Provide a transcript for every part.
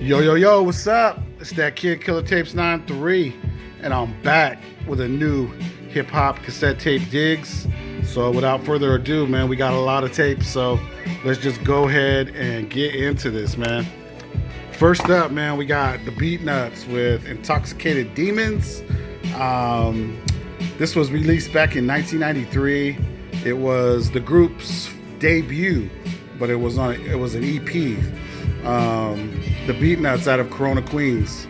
Yo, what's up? It's that Kid Killer Tapes 93, and I'm back with a new hip hop cassette tape digs. So without further ado, man, we got a lot of tapes, so let's just go ahead and get into this, man. First up, man, we got the Beatnuts with Intoxicated Demons. This was released back in 1993. It was the group's debut, but it was an EP. The Beatnuts out of Corona, Queens.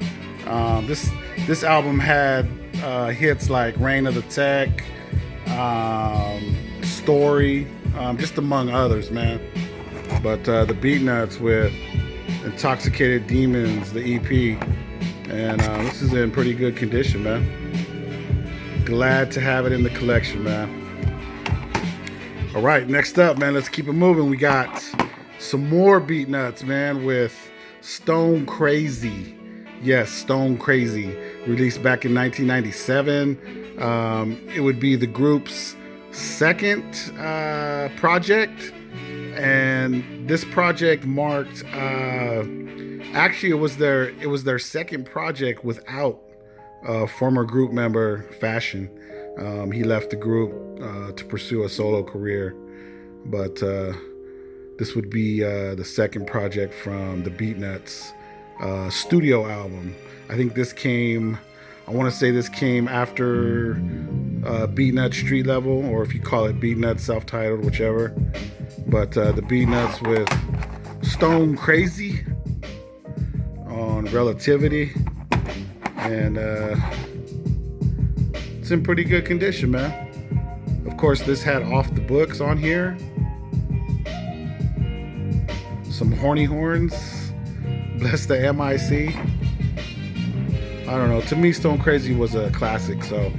This album had hits like Reign of the Tech, Story, just among others, man. But the Beatnuts with Intoxicated Demons, the EP, and this is in pretty good condition, man. Glad to have it in the collection, man. All right, next up, man, let's keep it moving. We got some more Beatnuts, man, with Stone Crazy. Yes, Stone Crazy, released back in 1997. It would be the group's second project, and this project marked actually it was their second project without former group member Fashion. He left the group to pursue a solo career, but this would be the second project from the Beatnuts studio album. I think I want to say this came after Beatnuts Street Level, or if you call it Beatnuts Self-Titled, whichever. But the Beatnuts with Stone Crazy on Relativity, and it's in pretty good condition, man. Of course, this had Off the Books on here, some Horny Horns, Bless the MIC. I don't know. To me, Stone Crazy was a classic. So,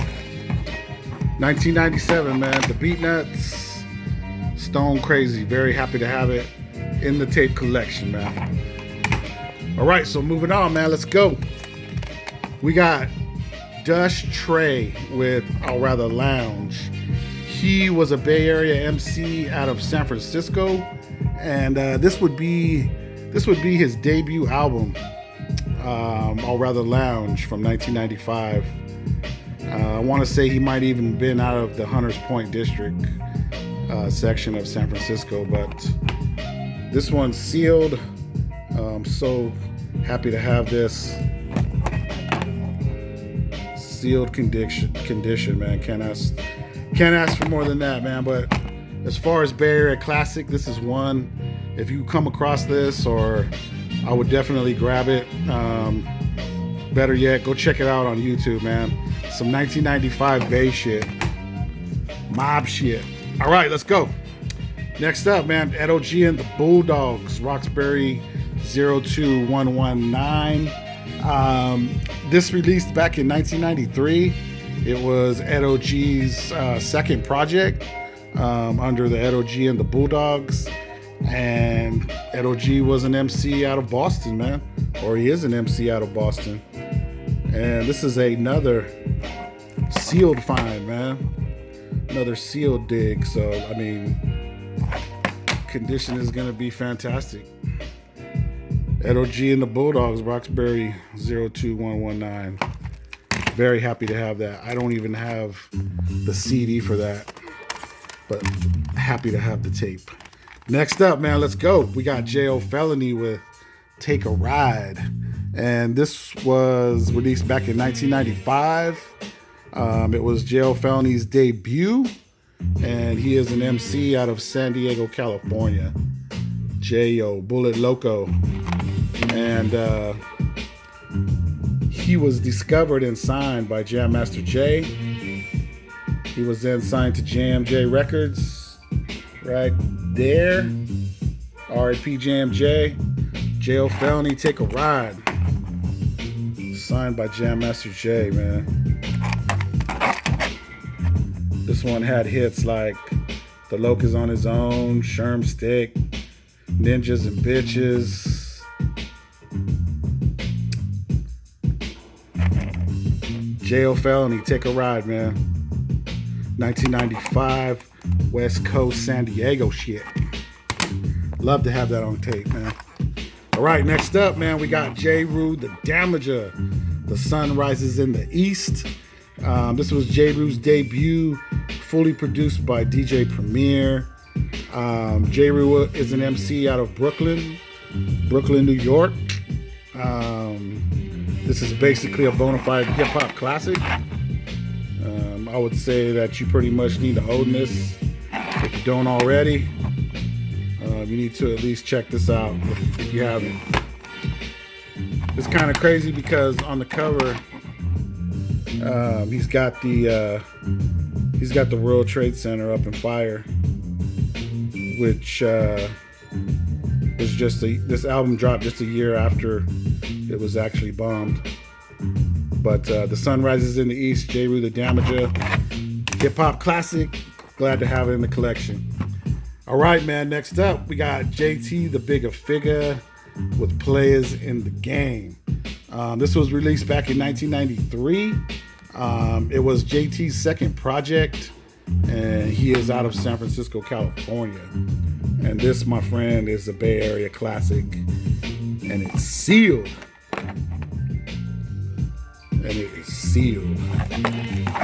1997, man. The Beatnuts, Stone Crazy. Very happy to have it in the tape collection, man. All right, so moving on, man. Let's go. We got Dush Trey with, Lounge. He was a Bay Area MC out of San Francisco, and this would be his debut album, Lounge, from 1995. I want to say he might even been out of the Hunters Point district section of San Francisco, but this one's sealed. I'm so happy to have this sealed condition, man. Can't ask for more than that, man. But as far as Bay Area classic, this is one. If you come across this, or I would definitely grab it. Better yet, go check it out on YouTube, man. Some 1995 Bay shit, mob shit. All right, let's go. Next up, man, Edo G and the Bulldogs, Roxbury 02119. This released back in 1993. It was Edo G's second project under the Edo G and the Bulldogs. And Edo G was an MC out of Boston, man. Or he is an MC out of Boston. And this is another sealed find, man. Another sealed dig. So, I mean, condition is going to be fantastic. Edo G and the Bulldogs, Roxbury 02119. Very happy to have that. I don't even have the CD for that, but happy to have the tape. Next up, man, let's go. We got J.O. Felony with Take a Ride. And this was released back in 1995. It was J.O. Felony's debut. And he is an MC out of San Diego, California. J.O. Bullet Loco. And he was discovered and signed by Jam Master Jay. He was then signed to JMJ Records. Right there. R.I.P. Jam J. J.O. Felony, Take a Ride. Signed by Jam Master J, man. This one had hits like The Loc is on His Own, Sherm Stick, Ninjas and Bitches. J.O. Felony, Take a Ride, man. 1995. West Coast San Diego shit. Love to have that on tape, man. All right, next up, man, we got J. Rue, the Damager. The Sun Rises in the East. This was J. Rue's debut, fully produced by DJ Premier. J. Rue is an MC out of Brooklyn, New York. This is basically a bona fide hip-hop classic. I would say that you pretty much need to own this. If you don't already, you need to at least check this out if you haven't. It's kind of crazy because on the cover, he's got the World Trade Center up in fire, which was this album dropped just a year after it was actually bombed. But The Sun Rises in the East, J. Rue, the Damager, hip hop classic. Glad to have it in the collection. All right, man. Next up, we got JT, the Bigger Figure, with Players in the Game. This was released back in 1993. It was JT's second project, and he is out of San Francisco, California. And this, my friend, is a Bay Area classic, and it's sealed.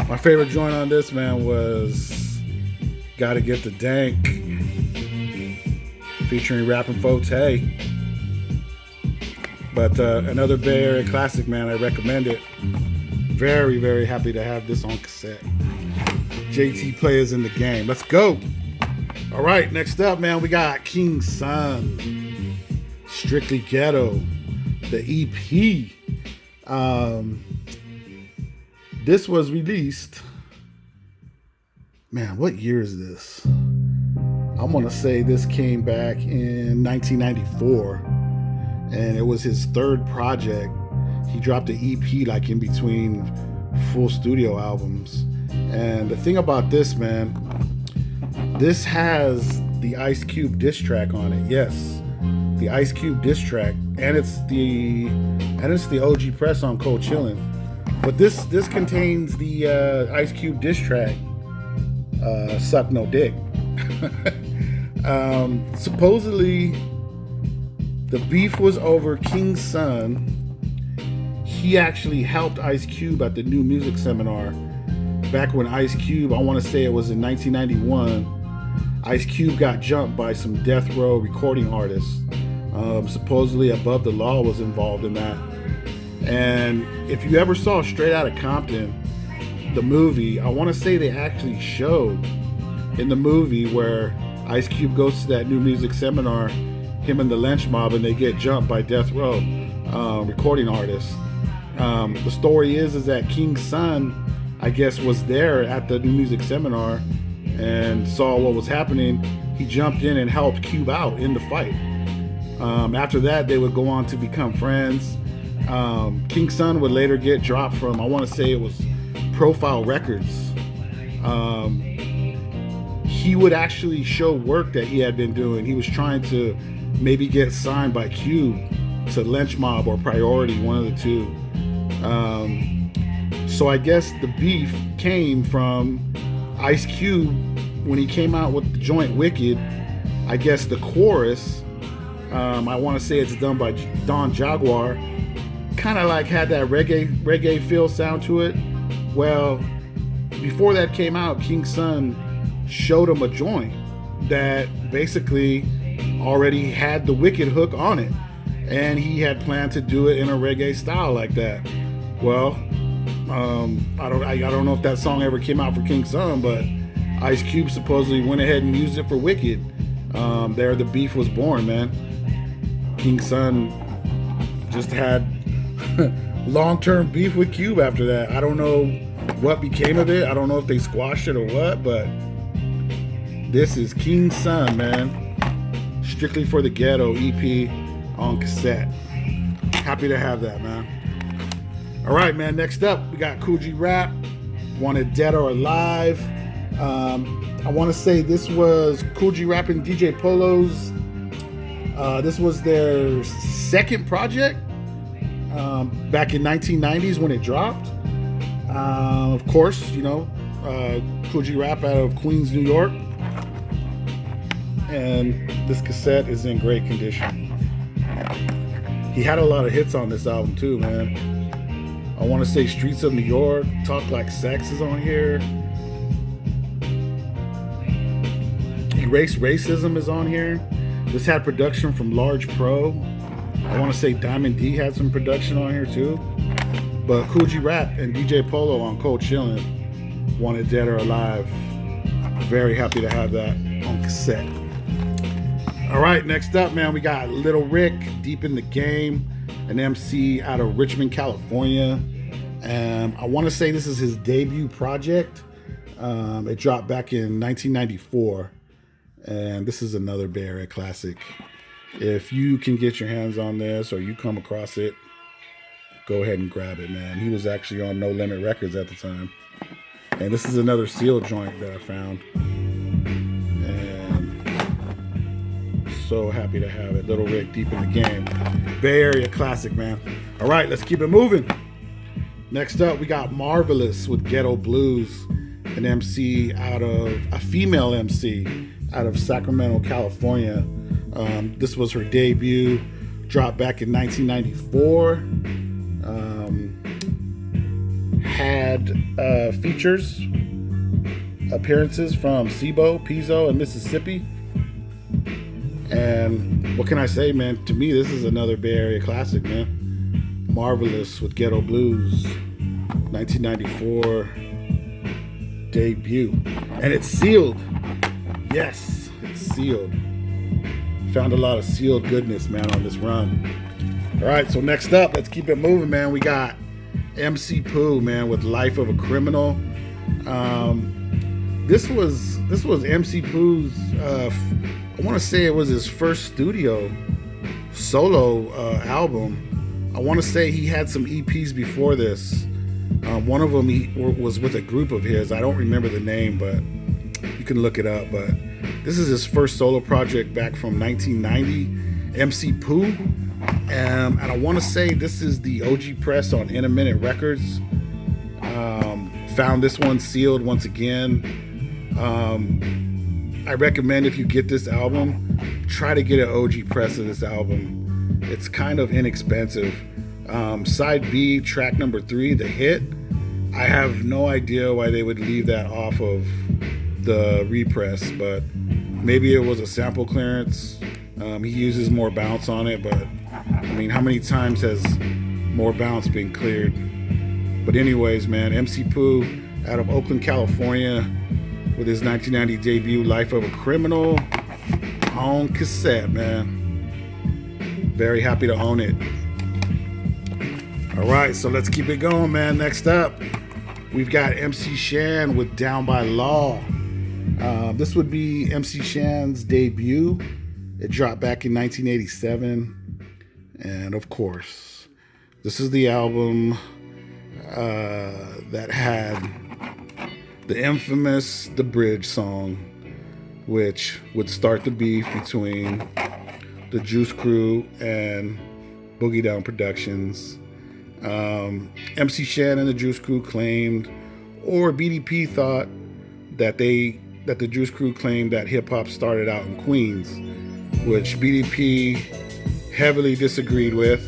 My favorite joint on this, man, was Gotta Get the Dank, featuring Rappin' Folks Hey. But another Bay Area classic, man. I recommend it. Very, very happy to have this on cassette. JT, Players in the Game. Let's go. All right, next up, man, we got King Sun, Strictly Ghetto, the EP. This was released, man, what year is this? I'm gonna say this came back in 1994, and it was his third project. He dropped an EP like in between full studio albums. And the thing about this, man, this has the Ice Cube diss track on it. Yes, the Ice Cube diss track, and it's the OG press on Cold Chillin'. But this contains the Ice Cube diss track, Suck No Dick. Supposedly, the beef was over King Sun. He actually helped Ice Cube at the New Music Seminar back when Ice Cube, I want to say it was in 1991, Ice Cube got jumped by some death row recording artists. Supposedly Above the Law was involved in that. And if you ever saw Straight Outta Compton, the movie, I want to say they actually showed in the movie where Ice Cube goes to that New Music Seminar, him and the lynch mob, and they get jumped by death row recording artists. The story is that King Sun, I guess, was there at the New Music Seminar and saw what was happening. He jumped in and helped Cube out in the fight. After that, they would go on to become friends. King Sun would later get dropped from, I want to say it was Profile Records. He would actually show work that he had been doing. He was trying to maybe get signed by Cube to Lynch Mob or Priority, one of the two. So I guess the beef came from Ice Cube when he came out with the joint Wicked. I guess the chorus, I want to say it's done by Don Jaguar, kind of like had that reggae feel sound to it. Well, before that came out, King Sun showed him a joint that basically already had the Wicked hook on it, and he had planned to do it in a reggae style like that. Well, I don't know if that song ever came out for King Sun, but Ice Cube supposedly went ahead and used it for Wicked. There the beef was born, man. King Sun just had long-term beef with Cube after that. I don't know what became of it. I don't know if they squashed it or what, but this is King Sun, man. Strictly for the Ghetto EP on cassette. Happy to have that, man. All right, man. Next up, we got Kool Rap, Wanted Dead or Alive. I want to say this was Kool Rap and DJ Polo's. This was their second project back in 1990s when it dropped. Of course, you know, Kool Rap out of Queens, New York. And this cassette is in great condition. He had a lot of hits on this album too, man. I want to say Streets of New York, Talk Like Sex is on here. Erase Racism is on here. This had production from Large Pro. I want to say Diamond D had some production on here too. But Kool Rap and DJ Polo on Cold Chillin' wanted Dead or Alive. Very happy to have that on cassette. All right, next up, man, we got Little Rick, Deep in the Game, an MC out of Richmond, California. I want to say this is his debut project. It dropped back in 1994. And this is another Bay Area classic. If you can get your hands on this or you come across it, go ahead and grab it, man. He was actually on No Limit Records at the time. And this is another seal joint that I found. So happy to have it. Little Rick, Deep in the Game. Bay Area classic, man. All right, let's keep it moving. Next up, we got Marvelous with Ghetto Blues, an MC out of, a female MC out of Sacramento, California. This was her debut, dropped back in 1994. Had features, appearances from Sibo, Pizzo, and Mississippi. And what can I say, man? To me, this is another Bay Area classic, man. Marvelous with Ghetto Blues, 1994 debut. And it's sealed. Yes, it's sealed. Found a lot of sealed goodness, man, on this run. All right, so next up, let's keep it moving, man. We got MC Pooh, man, with Life of a Criminal. This was MC Pooh's, I want to say it was his first studio solo album. I want to say he had some EPs before this. One of them was with a group of his. I don't remember the name, but you can look it up. But this is his first solo project back from 1990, MC Pooh. And I want to say this is the OG press on In a Minute Records. Found this one sealed once again. I recommend if you get this album, try to get an OG press of this album. It's kind of inexpensive. Side B, track number 3, The Hit. I have no idea why they would leave that off of the repress, but maybe it was a sample clearance. He uses more bounce on it, but I mean, how many times has more bounce been cleared? But anyways, man, MC Pooh out of Oakland, California, with his 1990 debut, Life of a Criminal, on cassette, man. Very happy to own it. All right, so let's keep it going, man. Next up, we've got MC Shan with Down by Law. This would be MC Shan's debut. It dropped back in 1987. And of course, this is the album that had the infamous The Bridge song, which would start the beef between the Juice Crew and Boogie Down Productions. MC Shan and the Juice Crew claimed, or BDP thought, that the Juice Crew claimed that hip-hop started out in Queens, which BDP heavily disagreed with.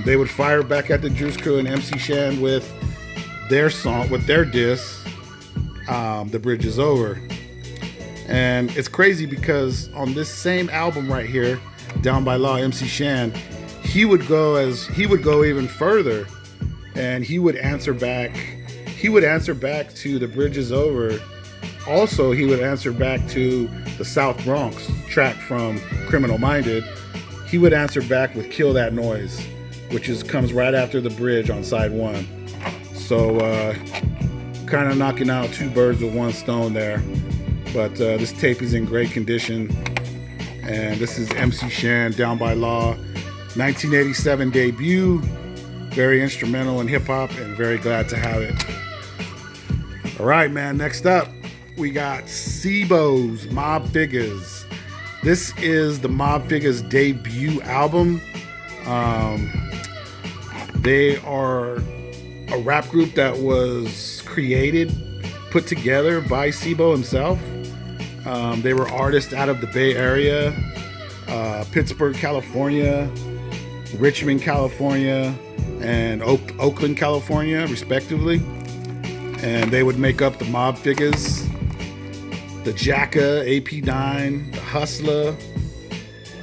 They would fire back at the Juice Crew and MC Shan with their song, with their diss, The Bridge Is Over. And it's crazy because on this same album right here, Down by Law, MC Shan, he would go even further, and he would answer back to The Bridge Is Over. Also, he would answer back to the South Bronx track from Criminal Minded. He would answer back with Kill That Noise, which comes right after The Bridge on side 1. So kind of knocking out 2 birds with 1 stone there. But this tape is in great condition. And this is MC Shan, Down by Law, 1987 debut. Very instrumental in hip hop, and very glad to have it. All right, man, next up, we got Sibo's Mob Figures. This is the Mob Figures debut album. They are a rap group that was put together by Sibo himself. They were artists out of the Bay Area, Pittsburgh, California, Richmond, California, and Oakland, California, respectively. And they would make up the mob figures, the Jacka, AP9, the Hustler,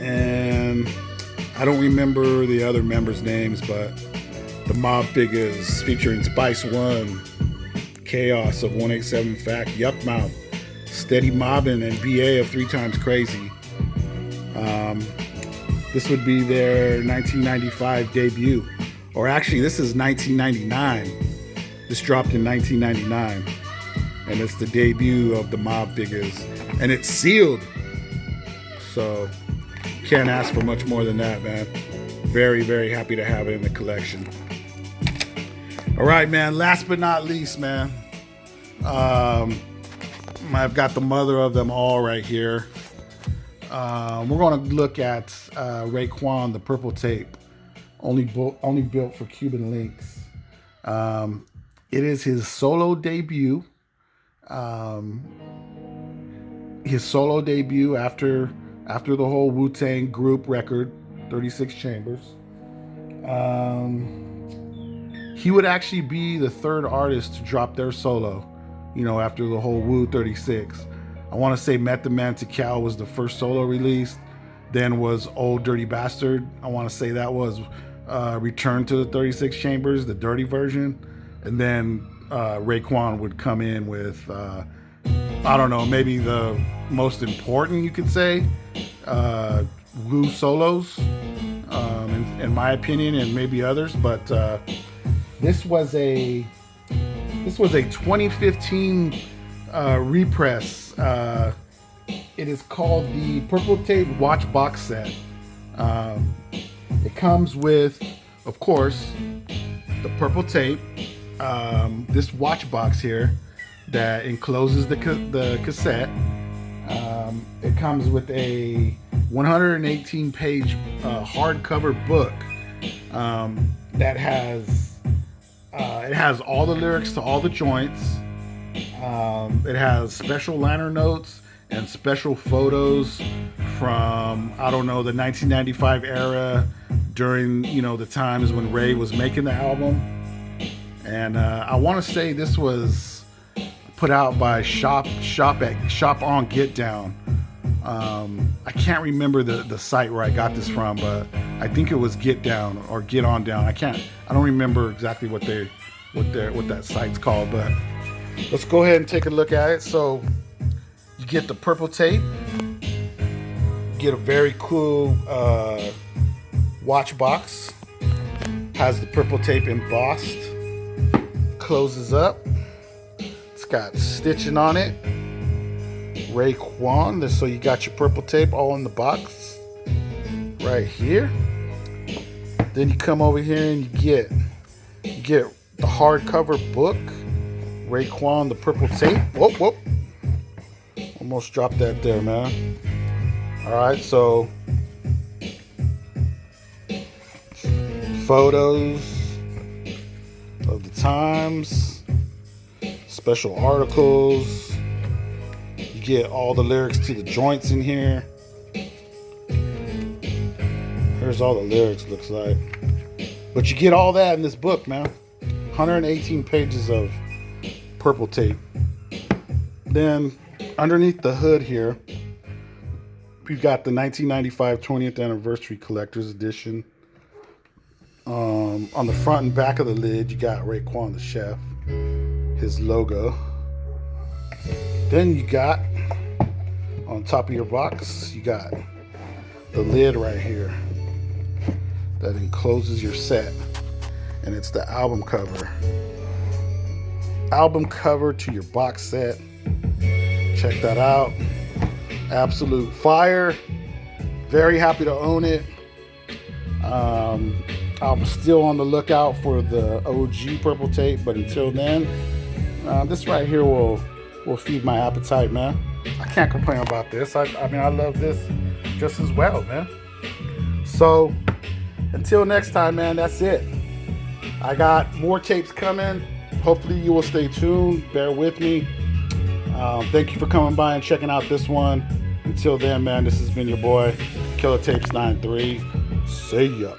and I don't remember the other members' names, but the mob figures featuring Spice One, Chaos of 187 Fact, Yuckmouth, Steady Mobbin', and BA of 3 Times Crazy. This would be their 1995 debut. Or actually, this is 1999. This dropped in 1999. And it's the debut of the mob figures. And it's sealed. So, can't ask for much more than that, man. Very, very happy to have it in the collection. All right, man. Last but not least, man. I've got the mother of them all right here. We're going to look at Raekwon, the Purple Tape, only built for Cuban links. It is his solo debut. His solo debut after the whole Wu-Tang group record, 36 Chambers. He would actually be the third artist to drop their solo, after the whole Wu 36. I want to say Method Man to Cal was the first solo release. Then was Old Dirty Bastard. I want to say that was Return to the 36 Chambers, the dirty version. And then Raekwon would come in with, I don't know, maybe the most important, you could say, Wu solos, in my opinion, and maybe others. But this was a 2015 repress. It is called the Purple Tape Watch Box Set. It comes with, of course, the purple tape, this watch box here that encloses the cassette. It comes with a 118-page hardcover book that has all the lyrics to all the joints. It has special liner notes and special photos from, I don't know, the 1995 era during, the times when Ray was making the album. And I want to say this was put out by Shop on Get Down. I can't remember the site where I got this from, but I think it was Get Down or Get On Down. I don't remember exactly what that site's called, but let's go ahead and take a look at it. So you get the purple tape, get a very cool watch box, has the purple tape embossed, closes up, it's got stitching on it, Raekwon, so you got your purple tape all in the box right here. Then you come over here and you get the hardcover book, Raekwon, the Purple Tape. Whoop. Almost dropped that there, man. Alright, so photos of the times, special articles. You get all the lyrics to the joints in here. Here's all the lyrics, looks like. But you get all that in this book, man. 118 pages of purple tape. Then underneath the hood here, we've got the 1995 20th Anniversary Collector's Edition. On the front and back of the lid, you got Raekwon the Chef, his logo. Then you got, on top of your box, you got the lid right here that encloses your set. And it's the album cover. Album cover to your box set. Check that out. Absolute fire. Very happy to own it. I'm still on the lookout for the OG purple tape, but until then, this right here will feed my appetite, man. I can't complain about this. I mean, I love this just as well, man. So, until next time, man, that's it. I got more tapes coming. Hopefully you will stay tuned. Bear with me. Thank you for coming by and checking out this one. Until then, man, this has been your boy, Killer Tapes 93. See ya.